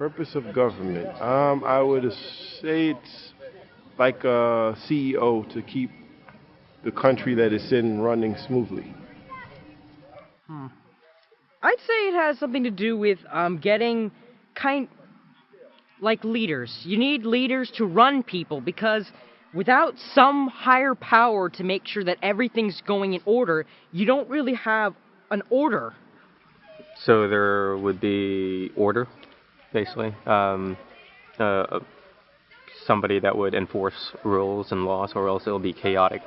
Purpose of government. I would say it's like a CEO to keep the country that it's in running smoothly. I'd say it has something to do with getting like leaders. You need leaders to run people because without some higher power to make sure that everything's going in order, you don't really have an order. So there would be order, basically. Somebody that would enforce rules and laws, or else it'll be chaotic.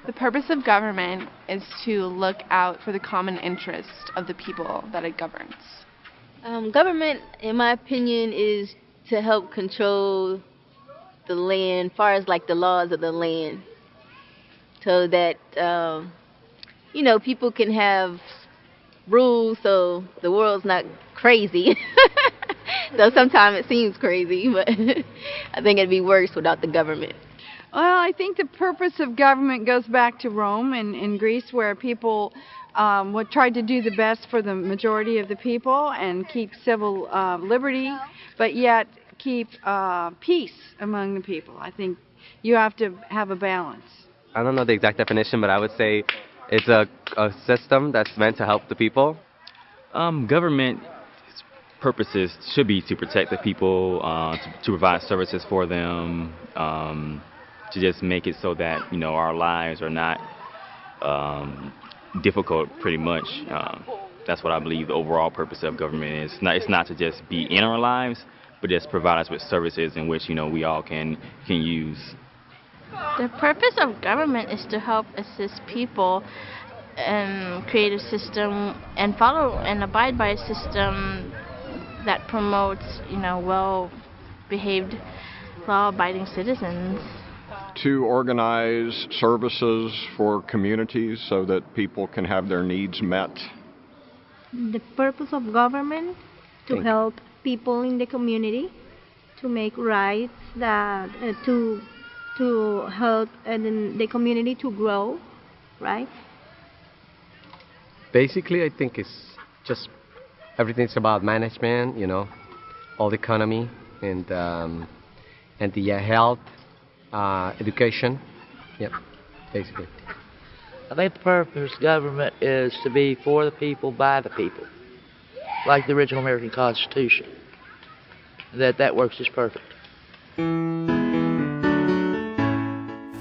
The purpose of government is to look out for the common interest of the people that it governs. Government, in my opinion, is to help control the land, as far as like the laws of the land, so that people can have rules, so the world's not crazy. Though sometimes it seems crazy, but I think it'd be worse without the government. Well, I think the purpose of government goes back to Rome and in Greece, where people tried to do the best for the majority of the people and keep civil liberty, but yet keep peace among the people. I think you have to have a balance. I don't know the exact definition, but I would say it's a system that's meant to help the people. Government purposes should be to protect the people, to provide services for them, to just make it so that our lives are not difficult. Pretty much, that's what I believe the overall purpose of government is. It's not to just be in our lives, but just provide us with services in which we all can use. The purpose of government is to help assist people and create a system and follow and abide by a system that promotes, well-behaved, law-abiding citizens. To organize services for communities so that people can have their needs met. The purpose of government to help people in the community, to make rights that to help the community to grow, right? Basically, I think it's just everything's about management, all the economy and the health, education. Yeah, basically. I think the purpose of government is to be for the people, by the people, like the original American Constitution. That works just perfect.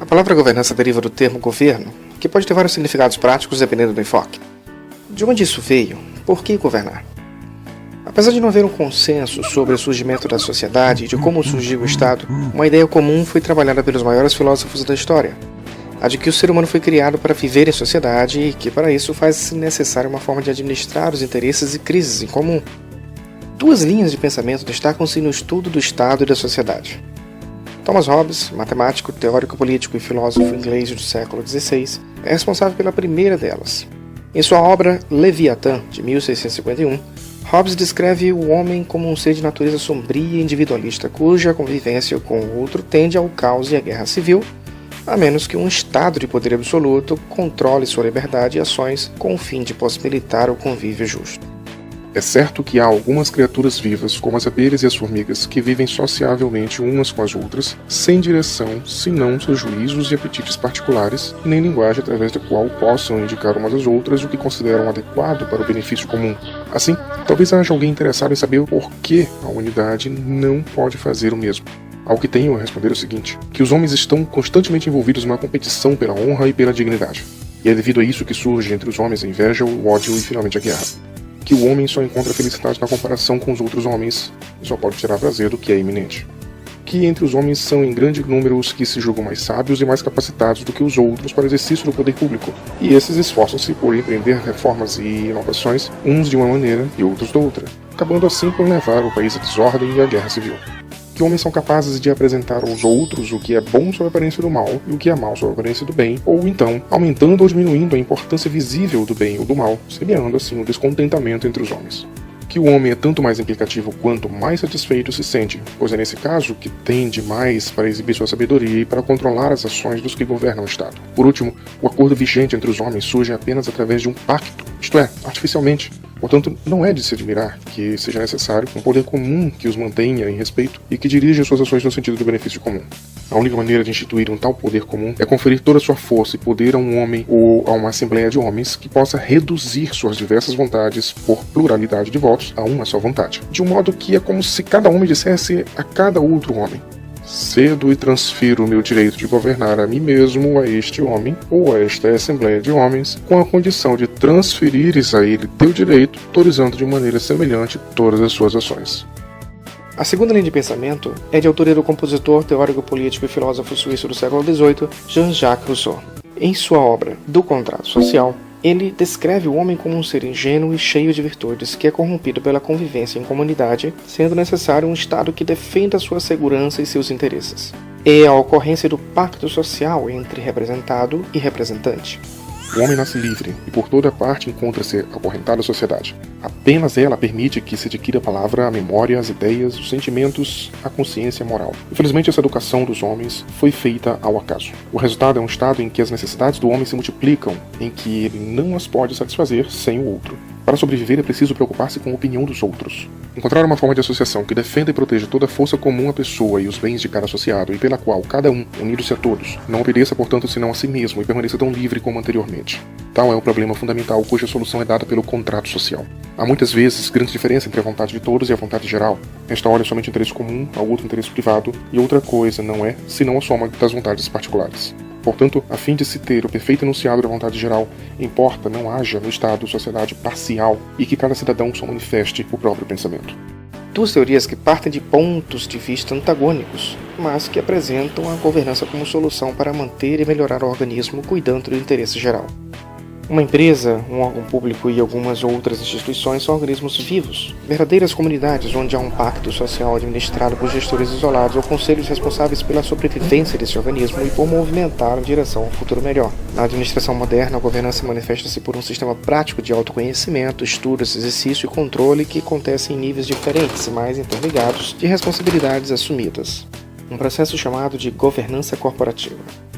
A palavra governança deriva do termo governo, que pode ter vários significados práticos dependendo do enfoque. De onde isso veio? Por que governar? Apesar de não haver um consenso sobre o surgimento da sociedade e de como surgiu o Estado, uma ideia comum foi trabalhada pelos maiores filósofos da história, a de que o ser humano foi criado para viver em sociedade e que, para isso, faz necessária uma forma de administrar os interesses e crises em comum. Duas linhas de pensamento destacam-se no estudo do Estado e da sociedade. Thomas Hobbes, matemático, teórico político e filósofo inglês do século XVI, é responsável pela primeira delas. Em sua obra Leviatã, de 1651, Hobbes descreve o homem como um ser de natureza sombria e individualista, cuja convivência com o outro tende ao caos e à guerra civil, a menos que um Estado de poder absoluto controle sua liberdade e ações com o fim de possibilitar o convívio justo. É certo que há algumas criaturas vivas, como as abelhas e as formigas, que vivem sociavelmente umas com as outras, sem direção, senão seus juízos e apetites particulares, e nem linguagem através da qual possam indicar umas às outras o que consideram adequado para o benefício comum. Assim, talvez haja alguém interessado em saber o porquê a humanidade não pode fazer o mesmo. Ao que tenho a responder é o seguinte, que os homens estão constantemente envolvidos numa competição pela honra e pela dignidade. E é devido a isso que surge entre os homens a inveja, o ódio e finalmente a guerra. Que o homem só encontra felicidade na comparação com os outros homens e só pode tirar prazer do que é iminente. Que entre os homens são em grande número os que se julgam mais sábios e mais capacitados do que os outros para o exercício do poder público, e esses esforçam-se por empreender reformas e inovações, uns de uma maneira e outros de outra, acabando assim por levar o país à desordem e à guerra civil. Que homens são capazes de apresentar aos outros o que é bom sob a aparência do mal e o que é mal sob a aparência do bem, ou então aumentando ou diminuindo a importância visível do bem ou do mal, semeando assim o descontentamento entre os homens. Que o homem é tanto mais implicativo quanto mais satisfeito se sente, pois é nesse caso que tende mais para exibir sua sabedoria e para controlar as ações dos que governam o Estado. Por último, o acordo vigente entre os homens surge apenas através de um pacto, isto é, artificialmente, Portanto, não é de se admirar que seja necessário um poder comum que os mantenha em respeito e que dirija suas ações no sentido do benefício comum. A única maneira de instituir um tal poder comum é conferir toda a sua força e poder a um homem ou a uma assembleia de homens que possa reduzir suas diversas vontades por pluralidade de votos a uma só vontade. De um modo que é como se cada homem dissesse a cada outro homem: cedo e transfiro o meu direito de governar a mim mesmo a este homem ou a esta assembleia de homens, com a condição de transferires a ele teu direito, autorizando de maneira semelhante todas as suas ações. A segunda linha de pensamento é de autoria do compositor, teórico político e filósofo suíço do século XVIII, Jean-Jacques Rousseau. Em sua obra Do Contrato Social, ele descreve o homem como um ser ingênuo e cheio de virtudes que é corrompido pela convivência em comunidade, sendo necessário um Estado que defenda sua segurança e seus interesses. É a ocorrência do pacto social entre representado e representante. O homem nasce livre e por toda parte encontra-se acorrentado à sociedade. Apenas ela permite que se adquira a palavra, a memória, as ideias, os sentimentos, a consciência moral. Infelizmente, essa educação dos homens foi feita ao acaso. O resultado é um estado em que as necessidades do homem se multiplicam, em que ele não as pode satisfazer sem o outro. Para sobreviver é preciso preocupar-se com a opinião dos outros. Encontrar uma forma de associação que defenda e proteja toda a força comum à pessoa e os bens de cada associado, e pela qual cada um, unido-se a todos, não obedeça, portanto, senão a si mesmo e permaneça tão livre como anteriormente. Tal é o problema fundamental cuja solução é dada pelo contrato social. Há muitas vezes grande diferença entre a vontade de todos e a vontade geral. Esta hora é somente interesse comum, a outro interesse privado, e outra coisa não é, senão a soma das vontades particulares. Portanto, a fim de se ter o perfeito enunciado da vontade geral, importa não haja no Estado sociedade parcial e que cada cidadão só manifeste o próprio pensamento. Duas teorias que partem de pontos de vista antagônicos, mas que apresentam a governança como solução para manter e melhorar o organismo cuidando do interesse geral. Uma empresa, um órgão público e algumas outras instituições são organismos vivos, verdadeiras comunidades onde há um pacto social administrado por gestores isolados ou conselhos responsáveis pela sobrevivência desse organismo e por movimentar em direção a um futuro melhor. Na administração moderna, a governança manifesta-se por um sistema prático de autoconhecimento, estudos, exercício e controle que acontece em níveis diferentes e mais interligados de responsabilidades assumidas. Um processo chamado de governança corporativa.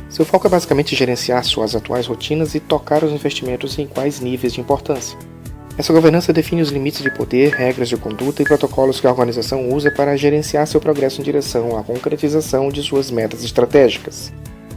Seu foco é basicamente gerenciar suas atuais rotinas e tocar os investimentos em quais níveis de importância. Essa governança define os limites de poder, regras de conduta e protocolos que a organização usa para gerenciar seu progresso em direção à concretização de suas metas estratégicas.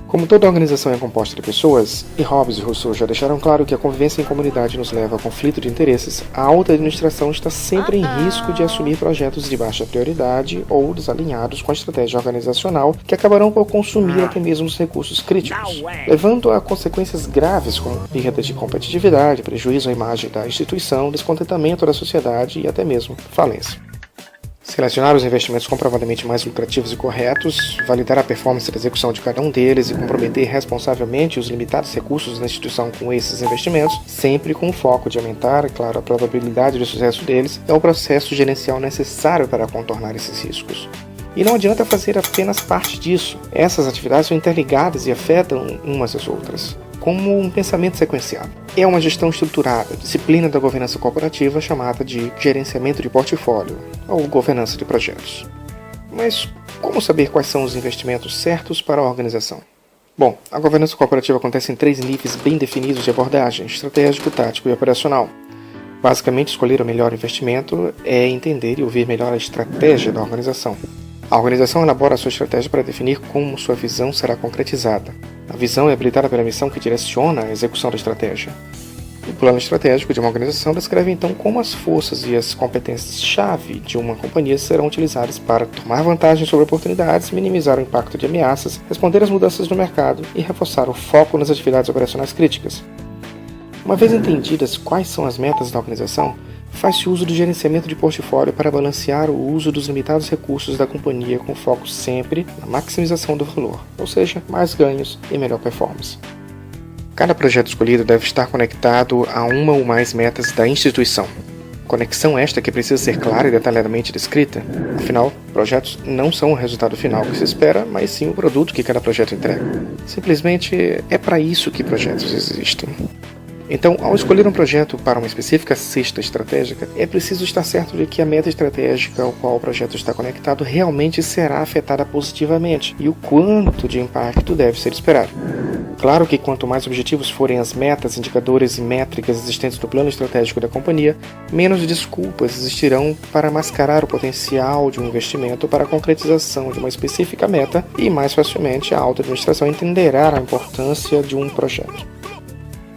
Como toda organização é composta de pessoas, e Hobbes e Rousseau já deixaram claro que a convivência em comunidade nos leva a conflito de interesses, a alta administração está sempre em risco de assumir projetos de baixa prioridade ou desalinhados com a estratégia organizacional que acabarão por consumir até mesmo os recursos críticos, levando a consequências graves como perda de competitividade, prejuízo à imagem da instituição, descontentamento da sociedade e até mesmo falência. Selecionar os investimentos comprovadamente mais lucrativos e corretos, validar a performance da execução de cada um deles e comprometer responsavelmente os limitados recursos da instituição com esses investimentos, sempre com o foco de aumentar, claro, a probabilidade de sucesso deles, é o processo gerencial necessário para contornar esses riscos. E não adianta fazer apenas parte disso. Essas atividades são interligadas e afetam umas às outras, como um pensamento sequenciado. É uma gestão estruturada, disciplina da governança corporativa chamada de gerenciamento de portfólio, ou governança de projetos. Mas como saber quais são os investimentos certos para a organização? Bom, a governança corporativa acontece em 3 níveis bem definidos de abordagem: estratégico, tático e operacional. Basicamente, escolher o melhor investimento é entender e ouvir melhor a estratégia da organização. A organização elabora a sua estratégia para definir como sua visão será concretizada. A visão é habilitada pela missão que direciona a execução da estratégia. O plano estratégico de uma organização descreve então como as forças e as competências-chave de uma companhia serão utilizadas para tomar vantagem sobre oportunidades, minimizar o impacto de ameaças, responder às mudanças no mercado e reforçar o foco nas atividades operacionais críticas. Uma vez entendidas quais são as metas da organização, faz-se uso do gerenciamento de portfólio para balancear o uso dos limitados recursos da companhia com foco sempre na maximização do valor, ou seja, mais ganhos e melhor performance. Cada projeto escolhido deve estar conectado a uma ou mais metas da instituição. Conexão esta que precisa ser clara e detalhadamente descrita. Afinal, projetos não são o resultado final que se espera, mas sim o produto que cada projeto entrega. Simplesmente é para isso que projetos existem. Então, ao escolher um projeto para uma específica cesta estratégica, é preciso estar certo de que a meta estratégica ao qual o projeto está conectado realmente será afetada positivamente e o quanto de impacto deve ser esperado. Claro que quanto mais objetivos forem as metas, indicadores e métricas existentes no plano estratégico da companhia, menos desculpas existirão para mascarar o potencial de um investimento para a concretização de uma específica meta e mais facilmente a alta administração entenderá a importância de um projeto.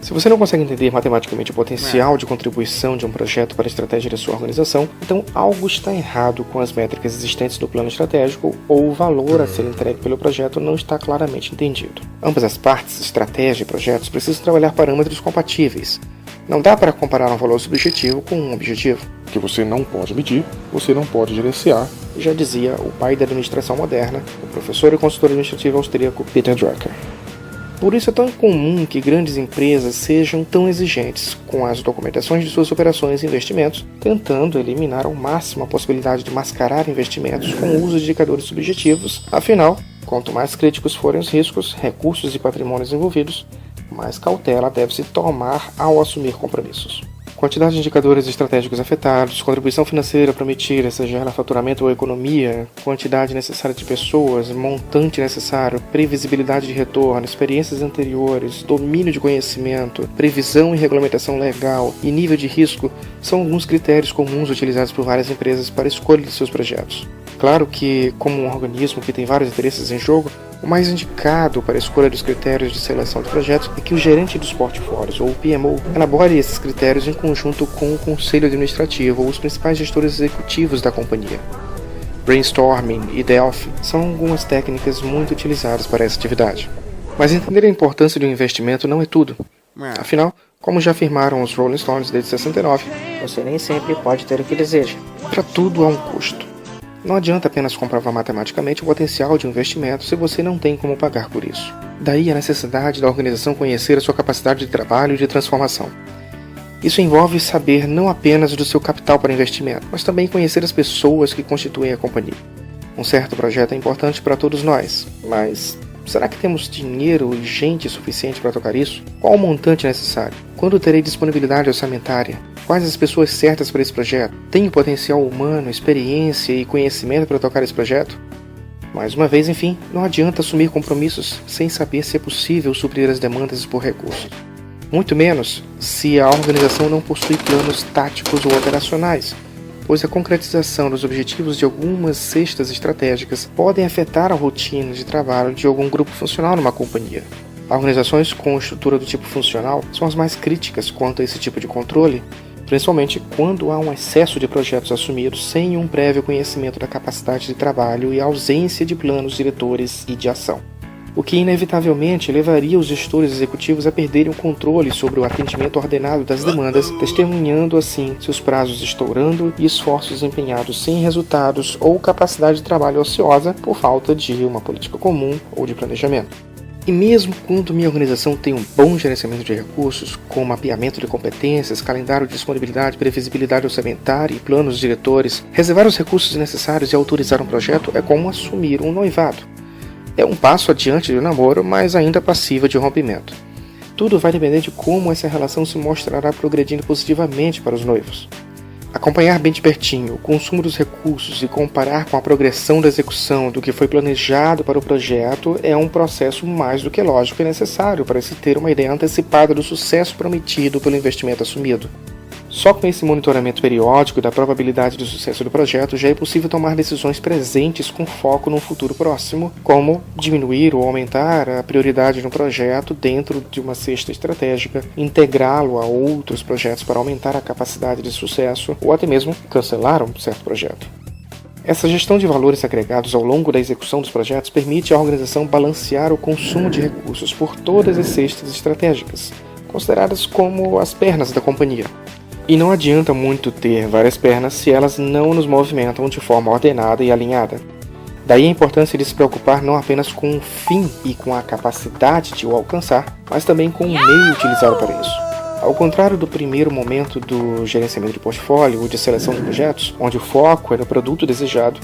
Se você não consegue entender matematicamente o potencial de contribuição de um projeto para a estratégia da sua organização, então algo está errado com as métricas existentes no plano estratégico ou o valor a ser entregue pelo projeto não está claramente entendido. Ambas as partes, estratégia e projetos, precisam trabalhar parâmetros compatíveis. Não dá para comparar um valor subjetivo com um objetivo. O que você não pode medir, você não pode gerenciar. Já dizia o pai da administração moderna, o professor e consultor administrativo austríaco Peter Drucker. Por isso é tão incomum que grandes empresas sejam tão exigentes com as documentações de suas operações e investimentos, tentando eliminar ao máximo a possibilidade de mascarar investimentos com o uso de indicadores subjetivos. Afinal, quanto mais críticos forem os riscos, recursos e patrimônios envolvidos, mais cautela deve-se tomar ao assumir compromissos. Quantidade de indicadores estratégicos afetados, contribuição financeira prometida, seja ela faturamento ou economia, quantidade necessária de pessoas, montante necessário, previsibilidade de retorno, experiências anteriores, domínio de conhecimento, previsão e regulamentação legal e nível de risco são alguns critérios comuns utilizados por várias empresas para a escolha de seus projetos. Claro que, como um organismo que tem vários interesses em jogo, o mais indicado para a escolha dos critérios de seleção de projetos é que o gerente dos portfólios, ou o PMO, elabore esses critérios em conjunto com o conselho administrativo ou os principais gestores executivos da companhia. Brainstorming e Delphi são algumas técnicas muito utilizadas para essa atividade. Mas entender a importância de um investimento não é tudo. Afinal, como já afirmaram os Rolling Stones desde 69, você nem sempre pode ter o que deseja. Para tudo há um custo. Não adianta apenas comprovar matematicamente o potencial de um investimento se você não tem como pagar por isso. Daí a necessidade da organização conhecer a sua capacidade de trabalho e de transformação. Isso envolve saber não apenas do seu capital para investimento, mas também conhecer as pessoas que constituem a companhia. Um certo projeto é importante para todos nós, mas será que temos dinheiro e gente suficiente para tocar isso? Qual o montante necessário? Quando terei disponibilidade orçamentária? Quais as pessoas certas para esse projeto? Tenho potencial humano, experiência e conhecimento para tocar esse projeto? Mais uma vez, enfim, não adianta assumir compromissos sem saber se é possível suprir as demandas por recursos. Muito menos se a organização não possui planos táticos ou operacionais, pois a concretização dos objetivos de algumas cestas estratégicas podem afetar a rotina de trabalho de algum grupo funcional numa companhia. Organizações com estrutura do tipo funcional são as mais críticas quanto a esse tipo de controle, principalmente quando há um excesso de projetos assumidos sem um prévio conhecimento da capacidade de trabalho e ausência de planos diretores e de ação. O que inevitavelmente levaria os gestores executivos a perderem o controle sobre o atendimento ordenado das demandas, testemunhando assim seus prazos estourando e esforços empenhados sem resultados ou capacidade de trabalho ociosa por falta de uma política comum ou de planejamento. E mesmo quando minha organização tem um bom gerenciamento de recursos, com mapeamento de competências, calendário de disponibilidade, previsibilidade orçamentária e planos diretores, reservar os recursos necessários e autorizar um projeto é como assumir um noivado. É um passo adiante do namoro, mas ainda passiva de rompimento. Tudo vai depender de como essa relação se mostrará progredindo positivamente para os noivos. Acompanhar bem de pertinho o consumo dos recursos e comparar com a progressão da execução do que foi planejado para o projeto é um processo mais do que lógico e necessário para se ter uma ideia antecipada do sucesso prometido pelo investimento assumido. Só com esse monitoramento periódico da probabilidade de sucesso do projeto já é possível tomar decisões presentes com foco no futuro próximo, como diminuir ou aumentar a prioridade de um projeto dentro de uma cesta estratégica, integrá-lo a outros projetos para aumentar a capacidade de sucesso ou até mesmo cancelar um certo projeto. Essa gestão de valores agregados ao longo da execução dos projetos permite à organização balancear o consumo de recursos por todas as cestas estratégicas, consideradas como as pernas da companhia. E não adianta muito ter várias pernas se elas não nos movimentam de forma ordenada e alinhada. Daí a importância de se preocupar não apenas com o fim e com a capacidade de o alcançar, mas também com o meio utilizado para isso. Ao contrário do primeiro momento do gerenciamento de portfólio ou de seleção de projetos, onde o foco é no produto desejado,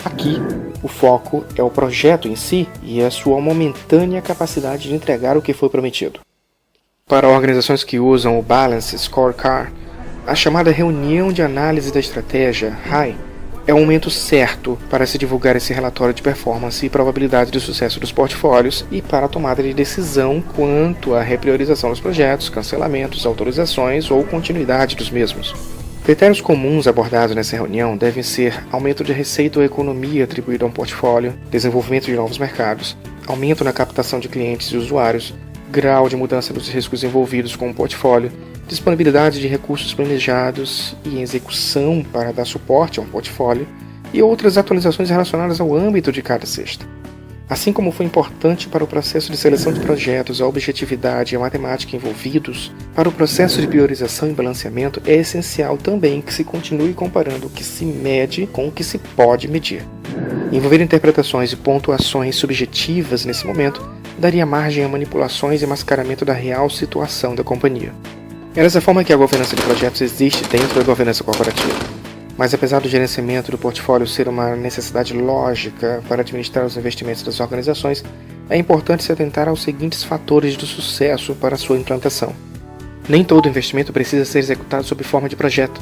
aqui o foco é o projeto em si e a sua momentânea capacidade de entregar o que foi prometido. Para organizações que usam o Balance Scorecard, a chamada reunião de análise da estratégia, RAI, é o momento certo para se divulgar esse relatório de performance e probabilidade de sucesso dos portfólios e para a tomada de decisão quanto à repriorização dos projetos, cancelamentos, autorizações ou continuidade dos mesmos. Critérios comuns abordados nessa reunião devem ser aumento de receita ou economia atribuída a um portfólio, desenvolvimento de novos mercados, aumento na captação de clientes e usuários, grau de mudança dos riscos envolvidos com o portfólio, disponibilidade de recursos planejados e em execução para dar suporte a um portfólio e outras atualizações relacionadas ao âmbito de cada cesta. Assim como foi importante para o processo de seleção de projetos a objetividade e a matemática envolvidos, para o processo de priorização e balanceamento é essencial também que se continue comparando o que se mede com o que se pode medir. Envolver interpretações e pontuações subjetivas nesse momento daria margem a manipulações e mascaramento da real situação da companhia. É dessa forma que a governança de projetos existe dentro da governança corporativa. Mas apesar do gerenciamento do portfólio ser uma necessidade lógica para administrar os investimentos das organizações, é importante se atentar aos seguintes fatores do sucesso para sua implantação. Nem todo investimento precisa ser executado sob forma de projeto.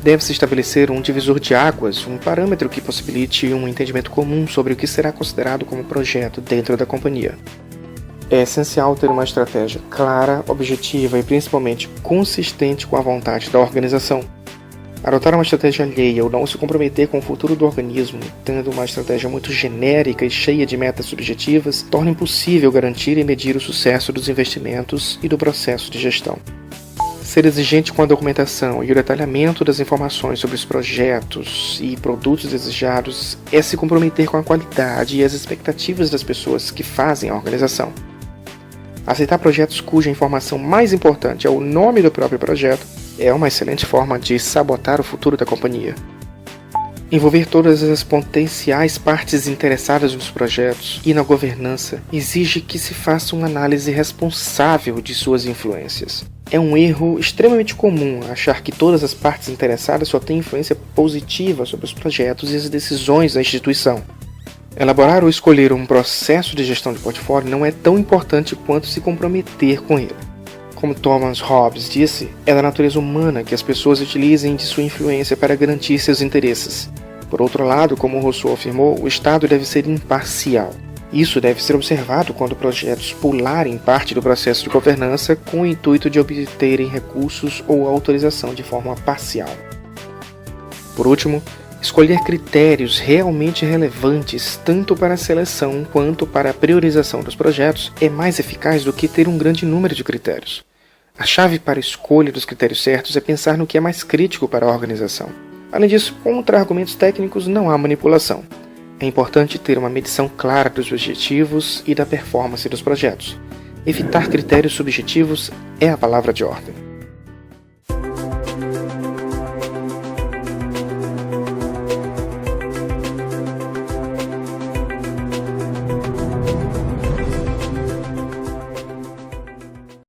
Deve-se estabelecer um divisor de águas, um parâmetro que possibilite um entendimento comum sobre o que será considerado como projeto dentro da companhia. É essencial ter uma estratégia clara, objetiva e principalmente consistente com a vontade da organização. Adotar uma estratégia alheia ou não se comprometer com o futuro do organismo, tendo uma estratégia muito genérica e cheia de metas subjetivas, torna impossível garantir e medir o sucesso dos investimentos e do processo de gestão. Ser exigente com a documentação e o detalhamento das informações sobre os projetos e produtos desejados é se comprometer com a qualidade e as expectativas das pessoas que fazem a organização. Aceitar projetos cuja informação mais importante é o nome do próprio projeto é uma excelente forma de sabotar o futuro da companhia. Envolver todas as potenciais partes interessadas nos projetos e na governança exige que se faça uma análise responsável de suas influências. É um erro extremamente comum achar que todas as partes interessadas só têm influência positiva sobre os projetos e as decisões da instituição. Elaborar ou escolher um processo de gestão de portfólio não é tão importante quanto se comprometer com ele. Como Thomas Hobbes disse, é da natureza humana que as pessoas utilizem de sua influência para garantir seus interesses. Por outro lado, como Rousseau afirmou, o Estado deve ser imparcial. Isso deve ser observado quando projetos pularem parte do processo de governança com o intuito de obterem recursos ou autorização de forma parcial. Por último, escolher critérios realmente relevantes tanto para a seleção quanto para a priorização dos projetos é mais eficaz do que ter um grande número de critérios. A chave para a escolha dos critérios certos é pensar no que é mais crítico para a organização. Além disso, contra argumentos técnicos não há manipulação. É importante ter uma medição clara dos objetivos e da performance dos projetos. Evitar critérios subjetivos é a palavra de ordem.